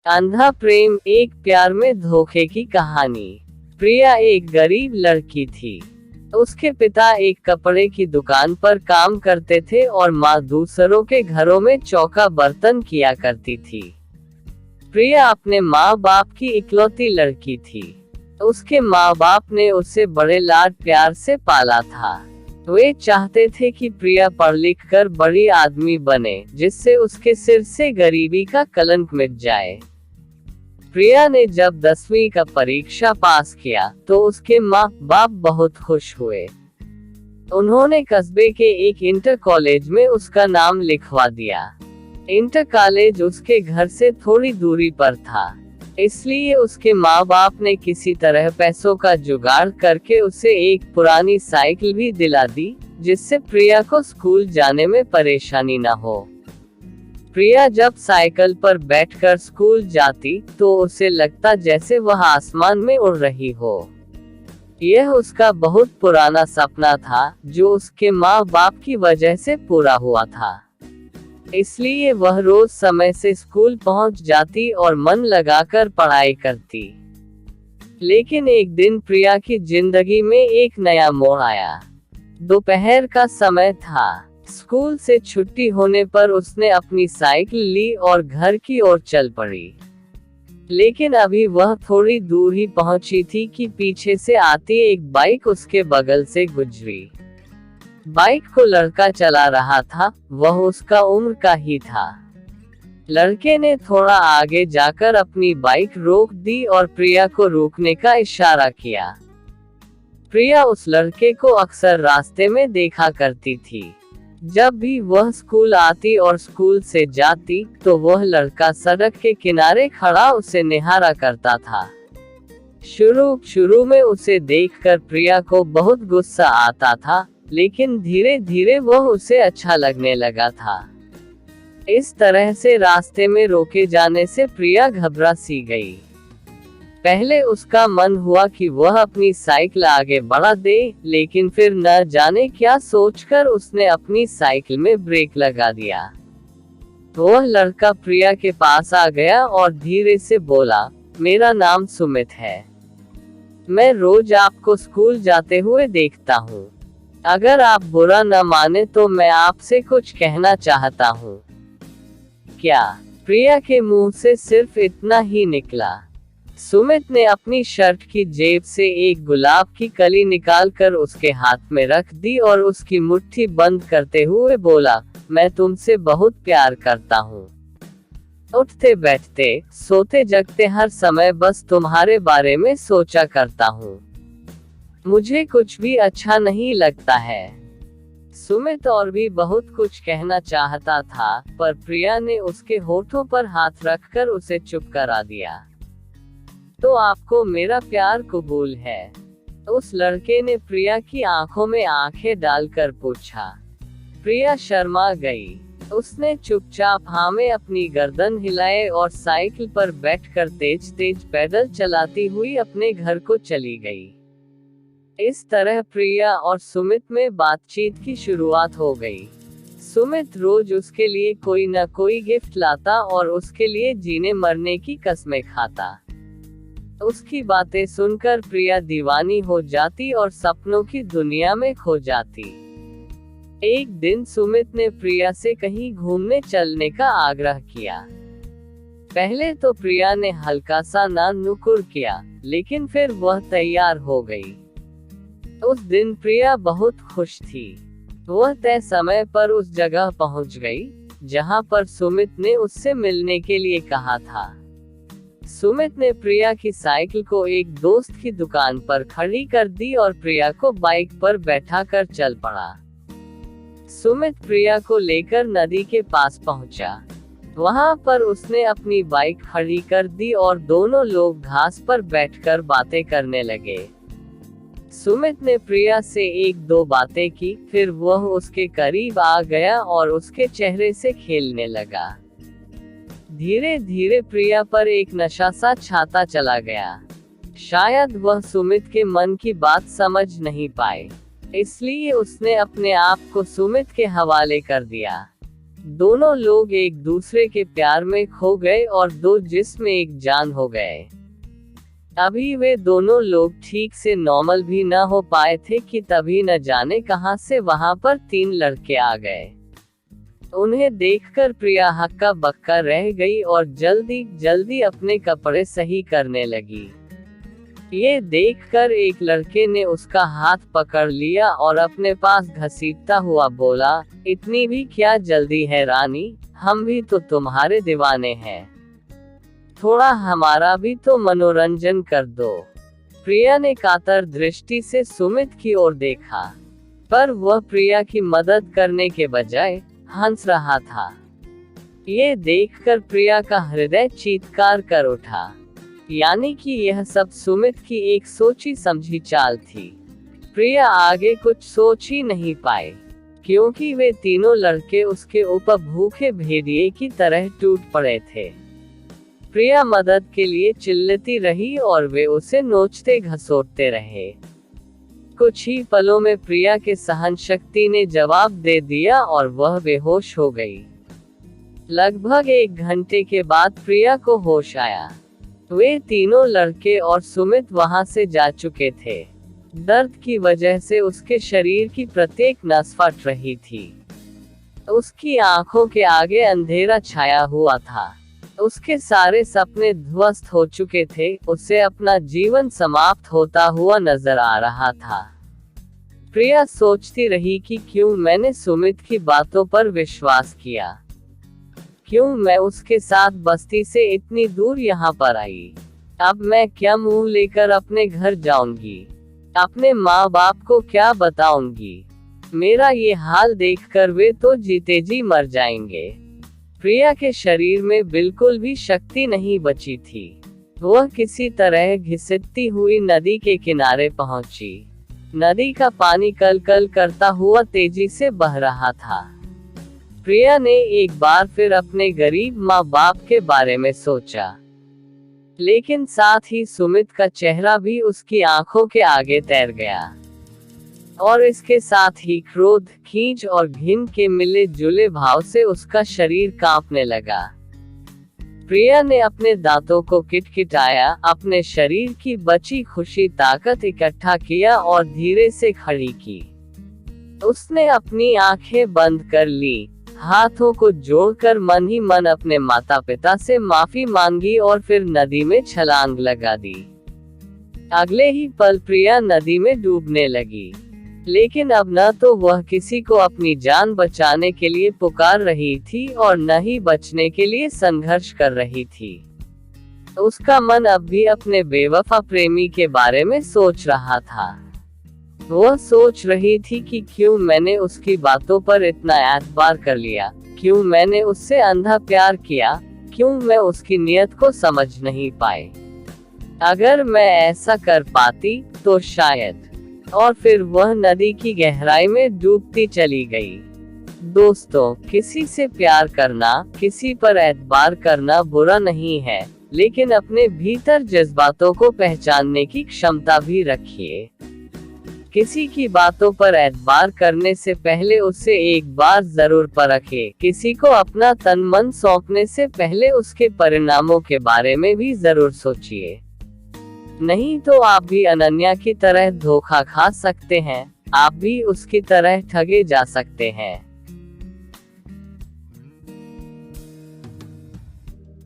अंधा प्रेम, एक प्यार में धोखे की कहानी। प्रिया एक गरीब लड़की थी। उसके पिता एक कपड़े की दुकान पर काम करते थे और माँ दूसरों के घरों में चौका बर्तन किया करती थी। प्रिया अपने माँ बाप की इकलौती लड़की थी। उसके माँ बाप ने उसे बड़े लाड प्यार से पाला था। वे चाहते थे कि प्रिया पढ़ लिख कर बड़ी आदमी बने, जिससे उसके सिर से गरीबी का कलंक मिट जाए। प्रिया ने जब 10वीं का परीक्षा पास किया तो उसके माँ बाप बहुत खुश हुए। उन्होंने कस्बे के एक इंटर कॉलेज में उसका नाम लिखवा दिया। इंटर कॉलेज उसके घर से थोड़ी दूरी पर था, इसलिए उसके माँ बाप ने किसी तरह पैसों का जुगाड़ करके उसे एक पुरानी साइकिल भी दिला दी, जिससे प्रिया को स्कूल जाने में परेशानी न हो। प्रिया जब साइकिल पर बैठकर स्कूल जाती तो उसे लगता जैसे वह आसमान में उड़ रही हो। यह उसका बहुत पुराना सपना था, जो उसके माँ बाप की वजह से पूरा हुआ था। इसलिए वह रोज समय से स्कूल पहुंच जाती और मन लगाकर पढ़ाई करती। लेकिन एक दिन प्रिया की जिंदगी में एक नया मोड़ आया। दोपहर का समय था। स्कूल से छुट्टी होने पर उसने अपनी साइकिल ली और घर की ओर चल पड़ी। लेकिन अभी वह थोड़ी दूर ही पहुंची थी कि पीछे से आती एक बाइक उसके बगल से गुजरी। बाइक को लड़का चला रहा था, वह उसका उम्र का ही था। लड़के ने थोड़ा आगे जाकर अपनी बाइक रोक दी और प्रिया को रोकने का इशारा किया। प्रिया उस लड़के को अक्सर रास्ते में देखा करती थी। जब भी वह स्कूल आती और स्कूल से जाती तो वह लड़का सड़क के किनारे खड़ा उसे निहारा करता था। शुरू में उसे देखकर प्रिया को बहुत गुस्सा आता था, लेकिन धीरे धीरे वह उसे अच्छा लगने लगा था। इस तरह से रास्ते में रोके जाने से प्रिया घबरा सी गई। पहले उसका मन हुआ कि वह अपनी साइकिल आगे बढ़ा दे, लेकिन फिर न जाने क्या सोचकर उसने अपनी साइकिल में ब्रेक लगा दिया। वह लड़का प्रिया के पास आ गया और धीरे से बोला, मेरा नाम सुमित है। मैं रोज आपको स्कूल जाते हुए देखता हूँ। अगर आप बुरा न माने तो मैं आपसे कुछ कहना चाहता हूँ। क्या? प्रिया के मुंह से सिर्फ इतना ही निकला। सुमित ने अपनी शर्ट की जेब से एक गुलाब की कली निकालकर उसके हाथ में रख दी और उसकी मुट्ठी बंद करते हुए बोला, मैं तुमसे बहुत प्यार करता हूँ। उठते बैठते, सोते जगते हर समय बस तुम्हारे बारे में सोचा करता हूँ। मुझे कुछ भी अच्छा नहीं लगता है। सुमित और भी बहुत कुछ कहना चाहता था, पर प्रिया ने उसके होठों पर हाथ रखकर उसे चुप करा दिया। तो आपको मेरा प्यार कबूल है? उस लड़के ने प्रिया की आंखों में आंखें डालकर पूछा। प्रिया शर्मा गई। उसने चुपचाप हाँ में अपनी गर्दन हिलाए और साइकिल पर बैठकर तेज तेज पैदल चलाती हुई अपने घर को चली गई। इस तरह प्रिया और सुमित में बातचीत की शुरुआत हो गई। सुमित रोज उसके लिए कोई न कोई गिफ्ट लाता और उसके लिए जीने मरने की कसमें खाता। उसकी बातें सुनकर प्रिया दीवानी हो जाती और सपनों की दुनिया में खो जाती। एक दिन सुमित ने प्रिया से कहीं घूमने चलने का आग्रह किया। पहले तो प्रिया ने हल्का सा ना नुकुर किया, लेकिन फिर वह तैयार हो गई। उस दिन प्रिया बहुत खुश थी। वह तय समय पर उस जगह पहुंच गई, जहां पर सुमित ने उससे मिलने के लिए कहा था। सुमित ने प्रिया की साइकिल को एक दोस्त की दुकान पर खड़ी कर दी और प्रिया को बाइक पर बैठाकर चल पड़ा। सुमित प्रिया को लेकर नदी के पास पहुंचा। वहां पर उसने अपनी बाइक खड़ी कर दी और दोनों लोग घास पर बैठकर बातें करने लगे। सुमित ने प्रिया से एक दो बातें की, फिर वह उसके करीब आ गया और उसके चेहरे से खेलने लगा। धीरे धीरे प्रिया पर एक नशा सा छाता चला गया। शायद वह सुमित के मन की बात समझ नहीं पाए, इसलिए उसने अपने आप को सुमित के हवाले कर दिया। दोनों लोग एक दूसरे के प्यार में खो गए और दो जिस्म एक जान हो गए। अभी वे दोनों लोग ठीक से नॉर्मल भी न हो पाए थे कि तभी न जाने कहां से वहां पर 3 लड़के आ गए। उन्हें देखकर प्रिया हक्का बक्का रह गई और जल्दी जल्दी अपने कपड़े सही करने लगी। ये देखकर एक लड़के ने उसका हाथ पकड़ लिया और अपने पास घसीटता हुआ बोला, इतनी भी क्या जल्दी है रानी, हम भी तो तुम्हारे दीवाने हैं, थोड़ा हमारा भी तो मनोरंजन कर दो। प्रिया ने कातर दृष्टि से सुमित की ओर देखा, पर वह प्रिया की मदद करने के बजाय हंस रहा था। ये देखकर प्रिया का हृदय चीत्कार कर उठा, यानी कि यह सब सुमित की एक सोची समझी चाल थी। प्रिया आगे कुछ सोच ही नहीं पाए, क्योंकि वे तीनों लड़के उसके ऊपर भूखे भेड़िए की तरह टूट पड़े थे। प्रिया मदद के लिए चिल्लाती रही और वे उसे नोचते घसोटते रहे। कुछ ही पलों में प्रिया के सहन शक्ति ने जवाब दे दिया और वह बेहोश हो गई। लगभग 1 घंटे के बाद प्रिया को होश आया। वे तीनों लड़के और सुमित वहां से जा चुके थे। दर्द की वजह से उसके शरीर की प्रत्येक नस फट रही थी। उसकी आंखों के आगे अंधेरा छाया हुआ था। उसके सारे सपने ध्वस्त हो चुके थे। उसे अपना जीवन समाप्त होता हुआ नजर आ रहा था। प्रिया सोचती रही कि क्यों मैंने सुमित की बातों पर विश्वास किया, क्यों मैं उसके साथ बस्ती से इतनी दूर यहाँ पर आई। अब मैं क्या मुंह लेकर अपने घर जाऊंगी, अपने माँ बाप को क्या बताऊंगी। मेरा ये हाल देखकर वे तो जीते जी मर जाएंगे। प्रिया के शरीर में बिल्कुल भी शक्ति नहीं बची थी। वह किसी तरह घिसटती हुई नदी के किनारे पहुंची। नदी का पानी कल कल करता हुआ तेजी से बह रहा था। प्रिया ने एक बार फिर अपने गरीब माँ बाप के बारे में सोचा, लेकिन साथ ही सुमित का चेहरा भी उसकी आंखों के आगे तैर गया और इसके साथ ही क्रोध, खींच और घिन के मिले जुले भाव से उसका शरीर कांपने लगा। प्रिया ने अपने दांतों को किटकिटाया, अपने शरीर की बची खुशी ताकत इकट्ठा किया और धीरे से खड़ी की। उसने अपनी आंखें बंद कर ली, हाथों को जोड़कर मन ही मन अपने माता पिता से माफी मांगी और फिर नदी में छलांग लगा दी। अगले ही पल प्रिया नदी में डूबने लगी, लेकिन अब न तो वह किसी को अपनी जान बचाने के लिए पुकार रही थी और न ही बचने के लिए संघर्ष कर रही थी। उसका मन अब भी अपने बेवफा प्रेमी के बारे में सोच रहा था। वह सोच रही थी कि क्यों मैंने उसकी बातों पर इतना एतबार कर लिया, क्यों मैंने उससे अंधा प्यार किया, क्यों मैं उसकी नियत को समझ नहीं पाई। अगर मैं ऐसा कर पाती तो शायद। और फिर वह नदी की गहराई में डूबती चली गई। दोस्तों, किसी से प्यार करना, किसी पर एतबार करना बुरा नहीं है, लेकिन अपने भीतर जज्बातों को पहचानने की क्षमता भी रखिए। किसी की बातों पर एतबार करने से पहले उसे एक बार जरूर परखें। किसी को अपना तन मन सौंपने से पहले उसके परिणामों के बारे में भी जरूर सोचिए, नहीं तो आप भी अनन्या की तरह धोखा खा सकते हैं, आप भी उसकी तरह ठगे जा सकते हैं।